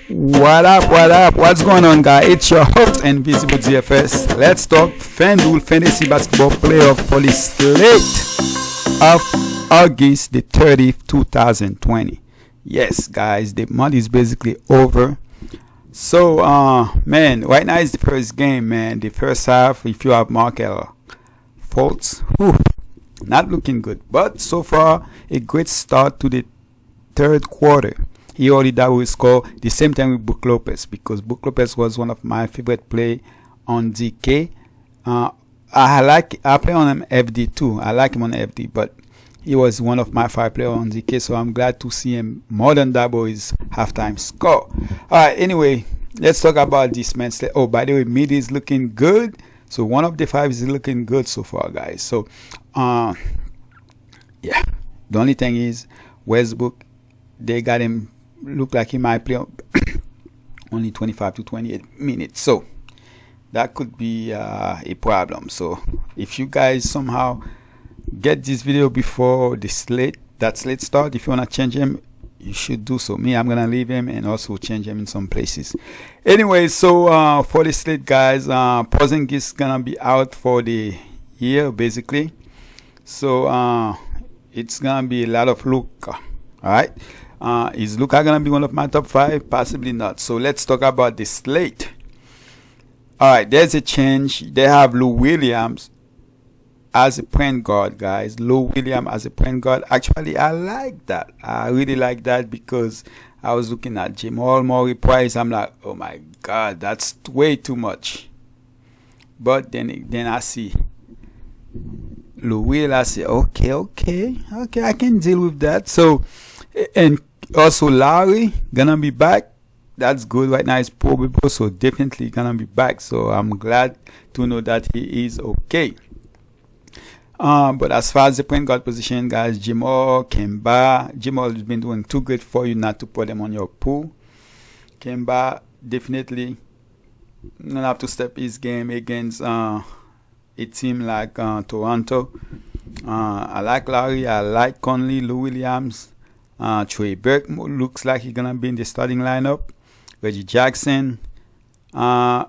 What up, what up? What's going on, guys? It's your host, Invisible DFS. Let's talk FanDuel Fantasy Basketball Playoff for the slate of August the 30th, 2020. Yes, guys, the month is basically over. So, man, right now is the first game, man. The first half, if you have Markel Fultz, not looking good. But so far, a great start to the third quarter. He already double score the same time with Brook Lopez, because Brook Lopez was one of my favorite play on DK. I play on him FD too. I like him on FD, but he was one of my 5 players on DK, so I'm glad to see him more than double his halftime score. Alright, anyway, let's talk about this man. Oh, by the way, mid is looking good. So one of the 5 is looking good so far, guys. So yeah. The only thing is Westbrook, they got him look like he might play only 25 to 28 minutes, so that could be a problem. So if you guys somehow get this video before the slate start, if you want to change him, you should do so. Me, I'm gonna leave him and also change him in some places. Anyway, so for the slate, guys, Porzingis is gonna be out for the year basically, so it's gonna be a lot of Luka. All right. Is Luka gonna be one of my top 5? Possibly not. So let's talk about the slate. Alright, there's a change. They have Lou Williams as a point guard, guys. Lou Williams as a point guard. Actually, I like that. I really like that, because I was looking at Jamal Murray price. I'm like, oh my god, that's way too much. But then I see Lou Williams. I say, okay, I can deal with that. So, and also Larry gonna be back. That's good. Right now it's probable, so definitely gonna be back. So I'm glad to know that he is okay. But as far as the point guard position, guys, Jamal has been doing too good for you not to put them on your pool. Kemba definitely gonna have to step his game against a team like Toronto. I like Larry, I like Conley, Lou Williams. Trey Burke looks like he's gonna be in the starting lineup. Reggie Jackson, I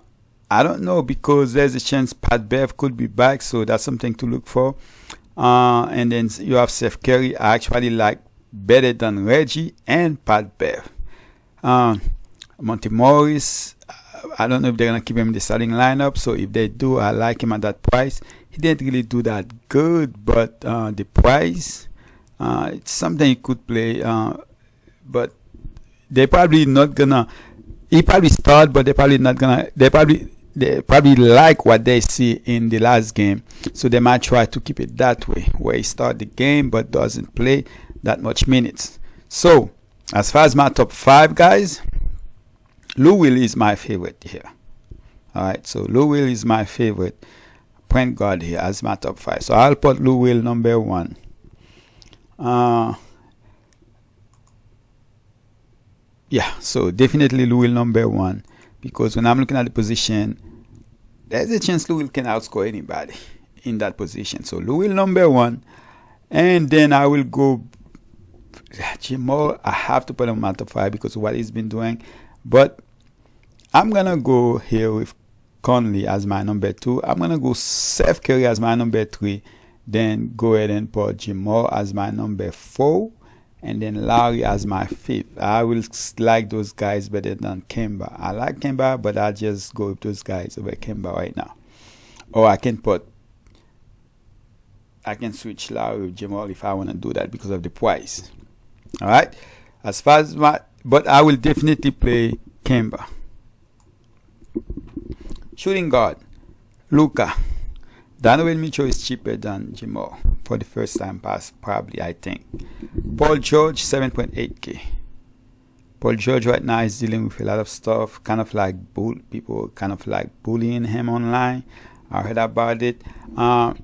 don't know, because there's a chance Pat Bev could be back, so that's something to look for. And then you have Seth Curry. I actually like better than Reggie and Pat Bev. Monty Morris, I don't know if they're gonna keep him in the starting lineup. So if they do, I like him at that price. He didn't really do that good, but the price. It's something he could play, but they're probably not gonna. He probably start, but they're probably not gonna. They probably like what they see in the last game, so they might try to keep it that way, where he start the game but doesn't play that much minutes. So as far as my top 5, guys, Lou Will is my favorite here. All right, so Lou Will is my favorite point guard here as my top 5. So I'll put Lou Will number 1. Yeah, so definitely Lou Will number 1, because when I'm looking at the position, there's a chance Lou Will can outscore anybody in that position. So Lou Will number 1, and then I will go Jamal. I have to put him on top 5 because of what he's been doing, but I'm gonna go here with Conley as my number 2. I'm gonna go Seth Curry as my number 3. Then go ahead and put Jamal as my number 4, and then Larry as my 5th. I will like those guys better than Kemba. I like Kemba, but I'll just go with those guys over Kemba right now. Or I can switch Larry with Jamal if I want to do that because of the price. All right. As far as but I will definitely play Kemba. Shooting guard, Luka. Donovan Mitchell is cheaper than Jamal for the first time pass, probably, I think. Paul George, 7.8K. Paul George right now is dealing with a lot of stuff, kind of like people kind of like bullying him online. I heard about it. I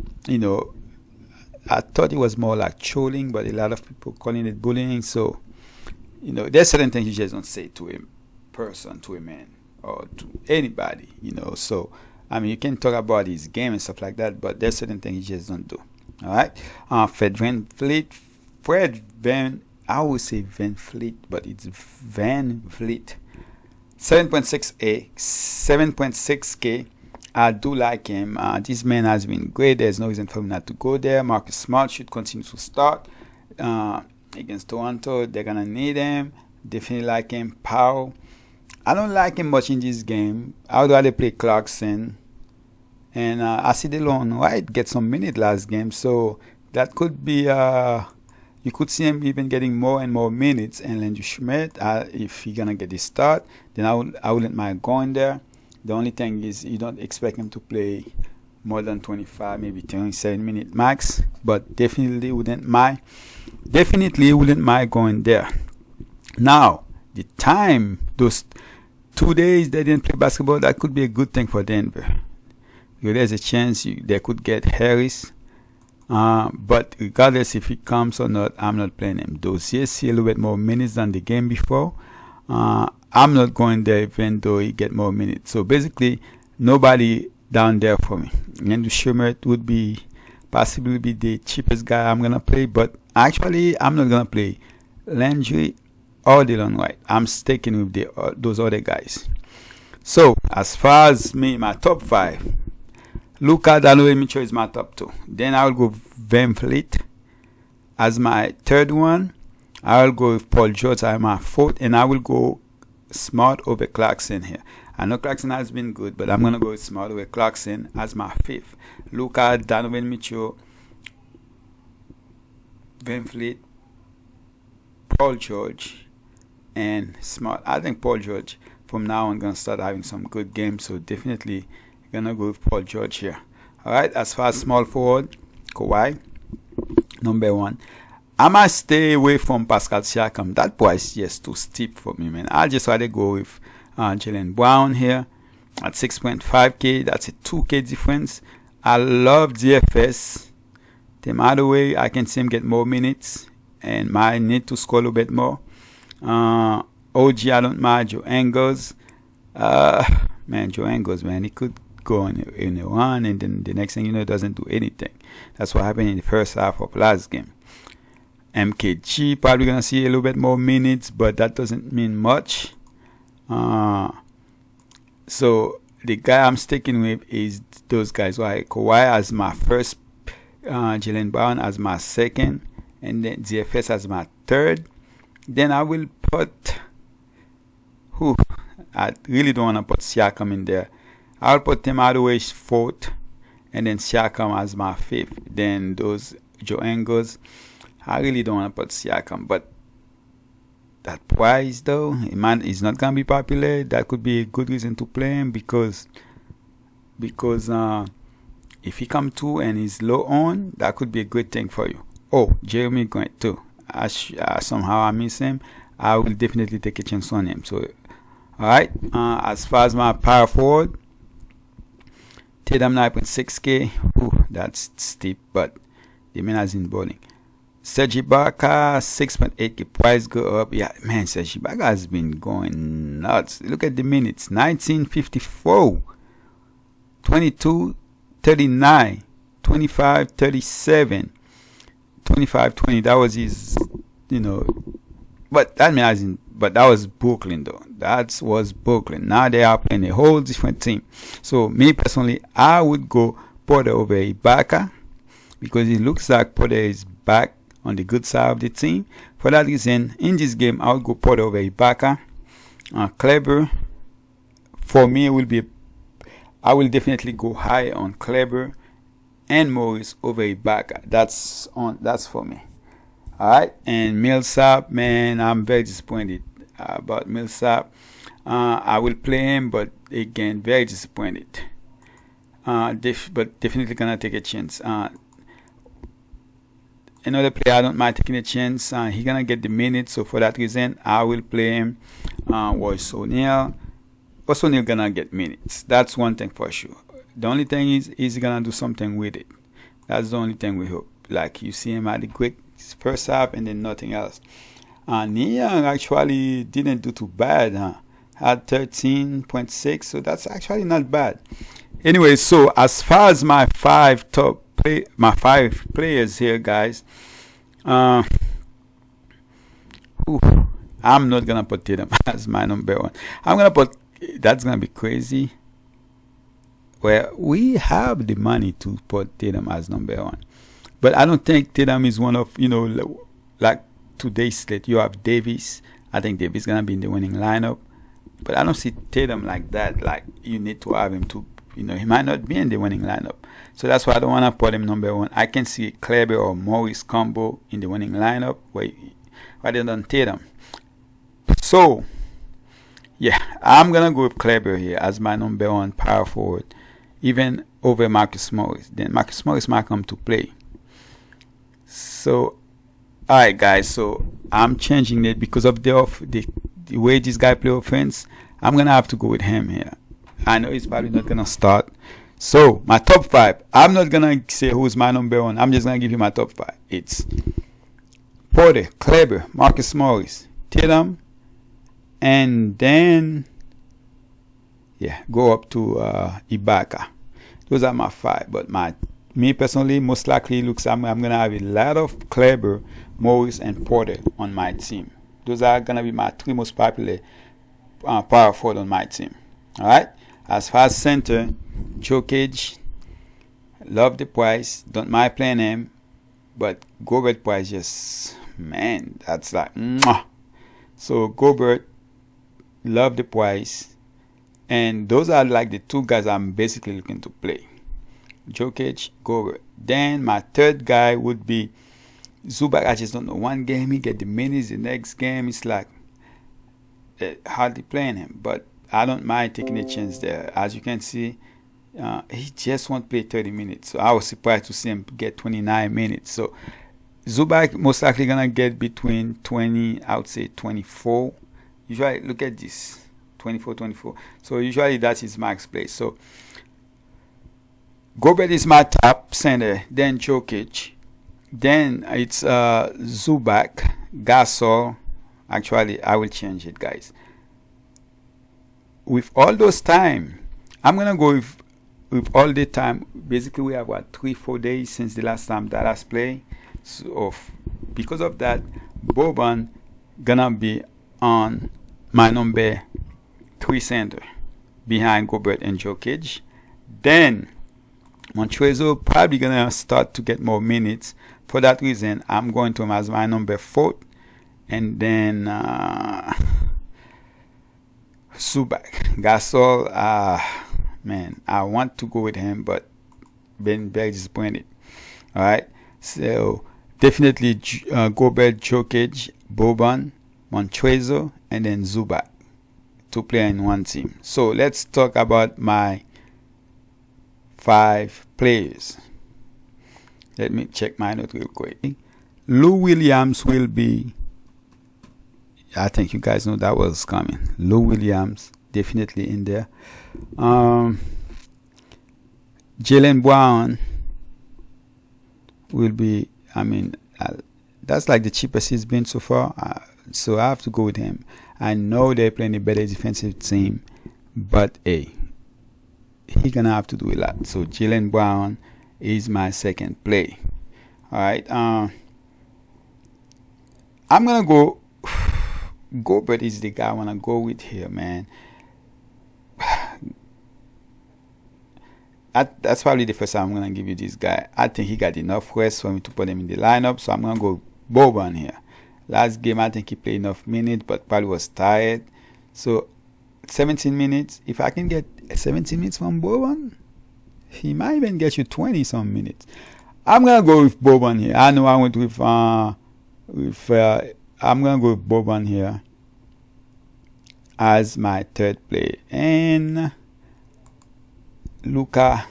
thought it was more like trolling, but a lot of people calling it bullying. So, there's certain things you just don't say to a person, to a man, or to anybody, So, you can talk about his game and stuff like that, but there's certain things you just don't do. All right. Fred VanVleet, Fred Van, I would say Van Fleet, but it's Van Vliet. 7.6A, 7.6K. I do like him. This man has been great. There's no reason for him not to go there. Marcus Smart should continue to start against Toronto. They're gonna need him. Definitely like him. Powell. I don't like him much in this game. I would rather play Clarkson. And I see DeLon White get some minutes last game, so that could be you could see him even getting more and more minutes. And Landry Schmidt, if he's gonna get his start, then I wouldn't mind going there. The only thing is you don't expect him to play more than 25, maybe 27 minutes max. But definitely wouldn't mind. Definitely wouldn't mind going there. Now the time, those 2 days they didn't play basketball, that could be a good thing for Denver. There's a chance they could get Harris. But regardless if he comes or not, I'm not playing him. Dozier see a little bit more minutes than the game before. I'm not going there even though he get more minutes. So basically, nobody down there for me. Andrew Schmidt would possibly be the cheapest guy I'm gonna play. But actually, I'm not gonna play Landry or DeLon White. I'm sticking with those other guys. So as far as me, my top 5. Luka Donovan Mitchell is my top 2. Then I will go Van Fleet as my 3rd one. I will go with Paul George as my 4th, and I will go Smart over Clarkson here. I know Clarkson has been good, but I'm gonna go with Smart over Clarkson as my 5th. Luka Donovan Mitchell, Van Fleet, Paul George, and Smart. I think Paul George from now on gonna start having some good games, so definitely gonna go with Paul George here. Alright, as far as small forward, Kawhi, number 1. I might stay away from Pascal Siakam. That price is just too steep for me, man. I'll just rather go with Jaylen Brown here at 6.5K. That's a 2K difference. I love DFS. Tim Hardaway, I can see him get more minutes and might need to score a little bit more. OG, I don't mind. Joe Ingles. Man, Joe Ingles, man, he could go in a run, and then the next thing you know, it doesn't do anything. That's what happened in the first half of last game. MKG probably gonna see a little bit more minutes, but that doesn't mean much. So the guy I'm sticking with is those guys. Right? Kawhi as my first, Jaylen Brown as my second, and then DFS as my 3rd. Then I will put I really don't want to put Siakam in there. I'll put Tim Hardaway 4th, and then Siakam as my 5th. Then those Joe Ingles. I really don't want to put Siakam, but that price though, is not gonna be popular. That could be a good reason to play him because if he come to and he's low on, that could be a good thing for you. Oh, Jeremy Grant too. Somehow I miss him. I will definitely take a chance on him. So, alright. As far as my power forward, Tatum 9.6K. That's steep, but the man has been bowling. Serge Ibaka 6.8K. Price go up. Yeah, man, Serge Ibaka has been going nuts. Look at the minutes. 1954, 22, 39, 25, 37, 25, 20. That was his, but that man hasn't. But that was Brooklyn though. That was Brooklyn. Now they are playing a whole different team. So me personally, I would go Porter over Ibaka because it looks like Porter is back on the good side of the team. For that reason, in this game, I would go Porter over Ibaka. Kleber, for me, I will definitely go high on Kleber and Morris over Ibaka. That's for me. Alright, and Millsap, man, I'm very disappointed about Millsap. I will play him, but again, very disappointed. But definitely gonna take a chance. Another player I don't mind taking a chance. He's gonna get the minutes, so for that reason, I will play him. Royce O'Neal. Royce O'Neal gonna get minutes. That's one thing for sure. The only thing is he gonna do something with it. That's the only thing we hope. Like you see him at the quick first half and then nothing else. Niang actually didn't do too bad. Had 13.6, so that's actually not bad. Anyway, so as far as my five players here, guys, I'm not gonna put Tatum as my number one. I'm gonna put. That's gonna be crazy. Well, we have the money to put Tatum as number one, but I don't think Tatum is one of like today's slate. You have Davis. I think Davis gonna be in the winning lineup, but I don't see Tatum like that. Like you need to have him to. He might not be in the winning lineup. So that's why I don't want to put him number one. I can see Kleber or Morris combo in the winning lineup rather than Tatum. So, yeah, I'm going to go with Kleber here as my number one power forward, even over Marcus Morris. Then Marcus Morris might come to play. So, alright, guys. So, I'm changing it because of the way this guy play offense. I'm going to have to go with him here. I know he's probably not going to start. So, my top five. I'm not going to say who's my number one. I'm just going to give you my top five. It's Porter, Kleber, Marcus Morris, Tatum, and then, go up to Ibaka. Those are my five. But me personally, most likely looks I'm going to have a lot of Kleber, Morris, and Porter on my team. Those are going to be my three most popular power forward on my team. All right. As far as center, Jokic, love the price. Don't mind playing him, but Gobert price that's like mwah. So Gobert, love the price, and those are like the two guys I'm basically looking to play. Jokic, Gobert. Then my third guy would be Zubac. I just don't know. One game he get the minutes, the next game it's like hardly playing him, but I don't mind taking a chance there. As you can see, he just won't play 30 minutes. So I was surprised to see him get 29 minutes. So Zubac most likely going to get between 20, I would say 24. Usually, look at this, 24. So usually that's his max play. So Gobert is my top center. Then Jokic. Then it's Zubac, Gasol. Actually, I will change it, guys. With all those time, I'm gonna go with all the time. Basically, we have 3-4 days since the last time Dallas played. So because of that, Boban gonna be on my number 3 center behind Gobert and Jokic. Then Montrezl probably gonna start to get more minutes. For that reason, I'm going to him as my number 4, and then Zubac, Gasol, man, I want to go with him, but been very disappointed. All right, so definitely Gobert, Jokic, Boban, Montrezl, and then Zubac to play in one team. So let's talk about my 5 players. Let me check my note real quick. Lou Williams will be. I think you guys know that was coming. Lou Williams definitely in there. Jaylen Brown will be. That's like the cheapest he's been so far. So I have to go with him. I know they're playing a better defensive team, but he's gonna have to do a lot. So Jaylen Brown is my second play. All right. I'm gonna go. Gobert is the guy I want to go with here, man. That's probably the first time I'm going to give you this guy. I think he got enough rest for me to put him in the lineup, so I'm going to go Boban here. Last game, I think he played enough minutes, but probably was tired. So, 17 minutes. If I can get 17 minutes from Boban, he might even get you 20-some minutes. I'm going to go with Boban here. I know I went with I'm going to go with Boban here as my third play. And Luka.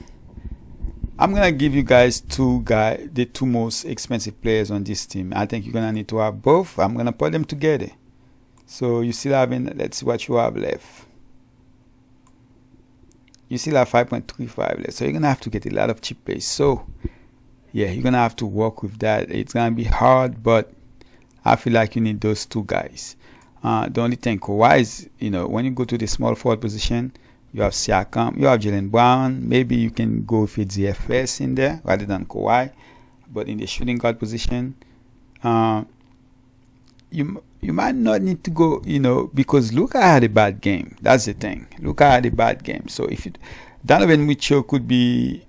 I'm going to give you guys the two most expensive players on this team. I think you're going to need to have both. I'm going to put them together. So you still have, let's see what you have left. You still have 5.35 left. So you're going to have to get a lot of cheap plays. So, yeah, you're going to have to work with that. It's going to be hard, but I feel like you need those two guys. The only thing Kawhi is, when you go to the small forward position, you have Siakam, you have Jaylen Brown. Maybe you can go with DFS in there rather than Kawhi. But in the shooting guard position, you might not need to go, because Luka had a bad game. That's the thing. Luka had a bad game. So Donovan Mitchell could be.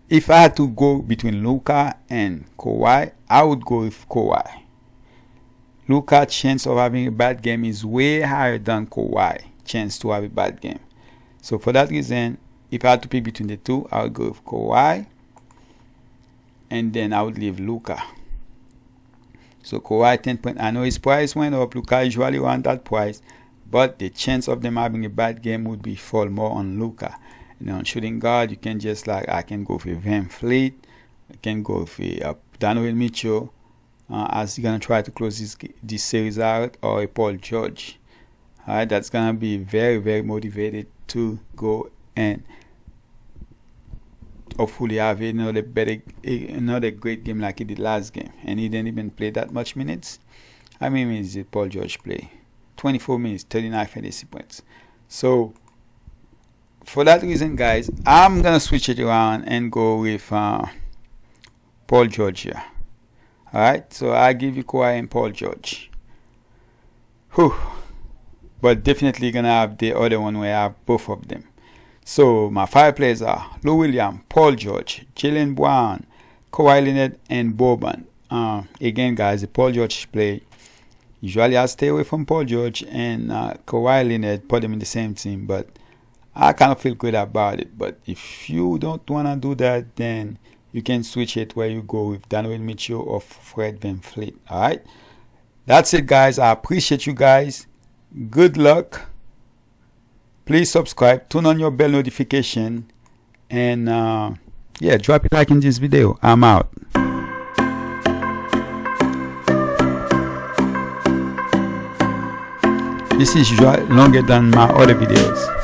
If I had to go between Luka and Kawhi, I would go with Kawhi. Luka's chance of having a bad game is way higher than Kawhi's chance to have a bad game. So for that reason, if I had to pick between the two, I would go with Kawhi, and then I would leave Luka. So Kawhi 10 points. I know his price went up. Luka usually around that price, but the chance of them having a bad game would be fall more on Luka. On shooting guard, you can just I can go with Van Fleet, I can go with Donovan Mitchell, as he's gonna try to close this series out, or a Paul George. Alright, that's gonna be very, very motivated to go and hopefully have another great game like he did last game. And he didn't even play that much minutes. How many minutes did Paul George play? 24 minutes, 39 fantasy points. So for that reason, guys, I'm gonna switch it around and go with Paul George here. Alright, so I give you Kawhi and Paul George. Whew. But definitely gonna have the other one where I have both of them. So my 5 players are Lou Williams, Paul George, Jaylen Brown, Kawhi Leonard, and Boban. Again, guys, the Paul George play. Usually I stay away from Paul George and Kawhi Leonard, put them in the same team, but I kind of feel good about it. But if you don't want to do that, then you can switch it where you go with Donovan Mitchell or Fred VanVleet. Alright, that's it, guys. I appreciate you guys. Good luck. Please subscribe, turn on your bell notification, and drop a like in this video. I'm out. This is usually longer than my other videos.